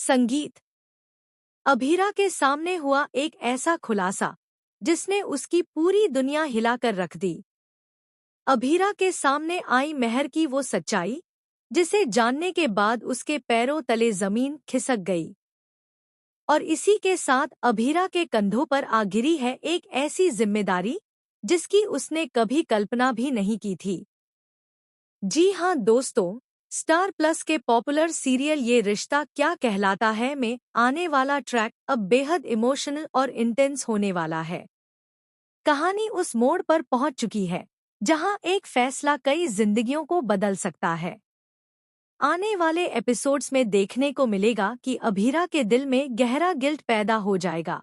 संगीत। अभीरा के सामने हुआ एक ऐसा खुलासा जिसने उसकी पूरी दुनिया हिलाकर रख दी। अभीरा के सामने आई मेहर की वो सच्चाई जिसे जानने के बाद उसके पैरों तले जमीन खिसक गई। और इसी के साथ अभीरा के कंधों पर आ गिरी है एक ऐसी जिम्मेदारी जिसकी उसने कभी कल्पना भी नहीं की थी। जी हाँ दोस्तों, स्टार प्लस के पॉपुलर सीरियल ये रिश्ता क्या कहलाता है में आने वाला ट्रैक अब बेहद इमोशनल और इंटेंस होने वाला है। कहानी उस मोड़ पर पहुंच चुकी है जहां एक फैसला कई जिंदगियों को बदल सकता है। आने वाले एपिसोड्स में देखने को मिलेगा कि अभीरा के दिल में गहरा गिल्ट पैदा हो जाएगा,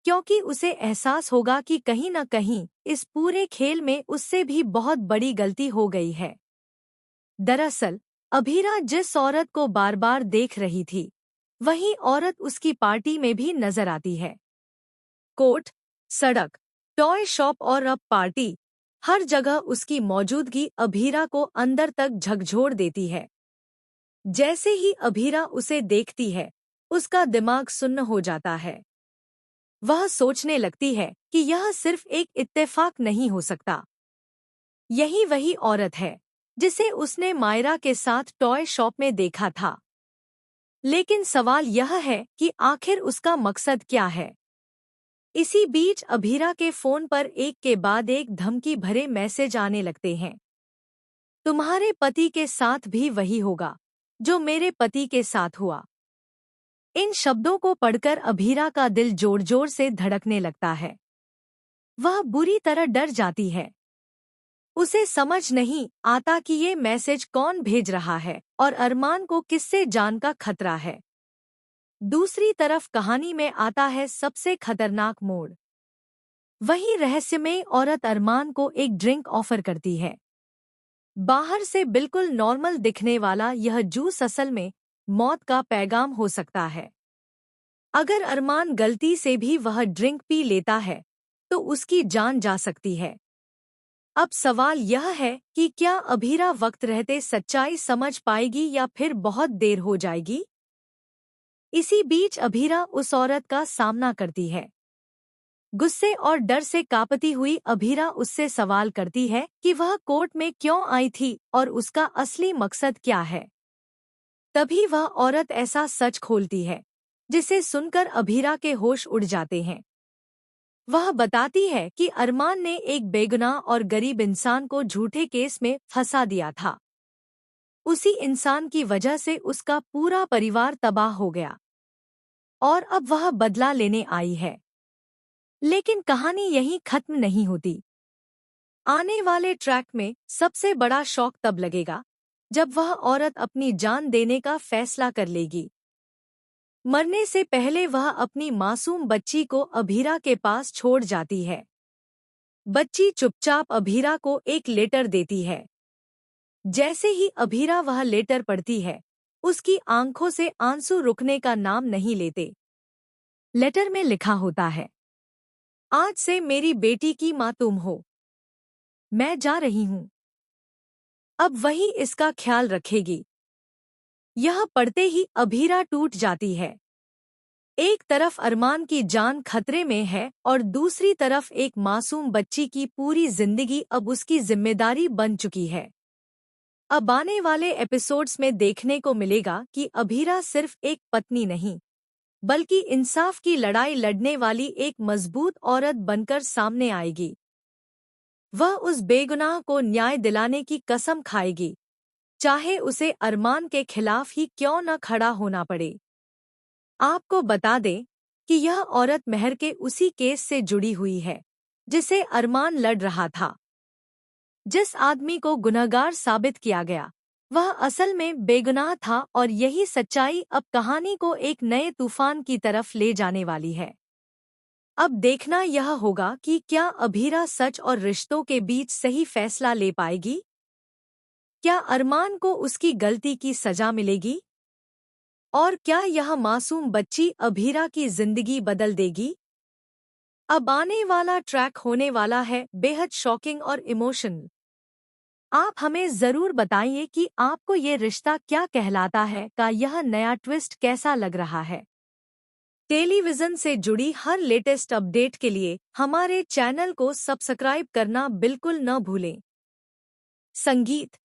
क्योंकि उसे एहसास होगा कि कहीं न कहीं इस पूरे खेल में उससे भी बहुत बड़ी गलती हो गई है। दरअसल अभीरा जिस औरत को बार बार देख रही थी, वही औरत उसकी पार्टी में भी नजर आती है। कोर्ट, सड़क, टॉय शॉप और अब पार्टी, हर जगह उसकी मौजूदगी अभीरा को अंदर तक झकझोर देती है। जैसे ही अभीरा उसे देखती है, उसका दिमाग सुन्न हो जाता है। वह सोचने लगती है कि यह सिर्फ एक इत्तेफाक नहीं हो सकता। यही वही औरत है जिसे उसने मायरा के साथ टॉय शॉप में देखा था। लेकिन सवाल यह है कि आखिर उसका मकसद क्या है। इसी बीच अभीरा के फोन पर एक के बाद एक धमकी भरे मैसेज आने लगते हैं। तुम्हारे पति के साथ भी वही होगा जो मेरे पति के साथ हुआ। इन शब्दों को पढ़कर अभीरा का दिल जोर जोर से धड़कने लगता है। वह बुरी तरह डर जाती है। उसे समझ नहीं आता कि ये मैसेज कौन भेज रहा है और अरमान को किससे जान का खतरा है। दूसरी तरफ कहानी में आता है सबसे खतरनाक मोड़। वही रहस्यमय औरत अरमान को एक ड्रिंक ऑफर करती है। बाहर से बिल्कुल नॉर्मल दिखने वाला यह जूस असल में मौत का पैगाम हो सकता है। अगर अरमान गलती से भी वह ड्रिंक पी लेता है तो उसकी जान जा सकती है। अब सवाल यह है कि क्या अभीरा वक्त रहते सच्चाई समझ पाएगी या फिर बहुत देर हो जाएगी। इसी बीच अभीरा उस औरत का सामना करती है। गुस्से और डर से कांपती हुई अभीरा उससे सवाल करती है कि वह कोर्ट में क्यों आई थी और उसका असली मकसद क्या है। तभी वह औरत ऐसा सच खोलती है जिसे सुनकर अभीरा के होश उड़ जाते हैं। वह बताती है कि अरमान ने एक बेगुनाह और गरीब इंसान को झूठे केस में फंसा दिया था। उसी इंसान की वजह से उसका पूरा परिवार तबाह हो गया और अब वह बदला लेने आई है। लेकिन कहानी यहीं खत्म नहीं होती। आने वाले ट्रैक में सबसे बड़ा शॉक तब लगेगा जब वह औरत अपनी जान देने का फैसला कर लेगी। मरने से पहले वह अपनी मासूम बच्ची को अभीरा के पास छोड़ जाती है। बच्ची चुपचाप अभीरा को एक लेटर देती है। जैसे ही अभीरा वह लेटर पढ़ती है, उसकी आंखों से आंसू रुकने का नाम नहीं लेते। लेटर में लिखा होता है, आज से मेरी बेटी की माँ तुम हो। मैं जा रही हूँ। अब वही इसका ख्याल रखेगी। यह पढ़ते ही अभीरा टूट जाती है। एक तरफ अरमान की जान खतरे में है और दूसरी तरफ एक मासूम बच्ची की पूरी जिंदगी अब उसकी जिम्मेदारी बन चुकी है। अब आने वाले एपिसोड्स में देखने को मिलेगा कि अभीरा सिर्फ एक पत्नी नहीं, बल्कि इंसाफ की लड़ाई लड़ने वाली एक मजबूत औरत बनकर सामने आएगी। वह उस बेगुनाह को न्याय दिलाने की कसम खाएगी, चाहे उसे अरमान के खिलाफ ही क्यों न खड़ा होना पड़े। आपको बता दें कि यह औरत मेहर के उसी केस से जुड़ी हुई है जिसे अरमान लड़ रहा था। जिस आदमी को गुनहगार साबित किया गया, वह असल में बेगुनाह था और यही सच्चाई अब कहानी को एक नए तूफान की तरफ ले जाने वाली है। अब देखना यह होगा कि क्या अभीरा सच और रिश्तों के बीच सही फैसला ले पाएगी। क्या अरमान को उसकी गलती की सजा मिलेगी और क्या यह मासूम बच्ची अभीरा की जिंदगी बदल देगी। अब आने वाला ट्रैक होने वाला है बेहद शॉकिंग और इमोशनल। आप हमें ज़रूर बताइए कि आपको ये रिश्ता क्या कहलाता है का यह नया ट्विस्ट कैसा लग रहा है। टेलीविज़न से जुड़ी हर लेटेस्ट अपडेट के लिए हमारे चैनल को सब्सक्राइब करना बिल्कुल न भूलें। संगीत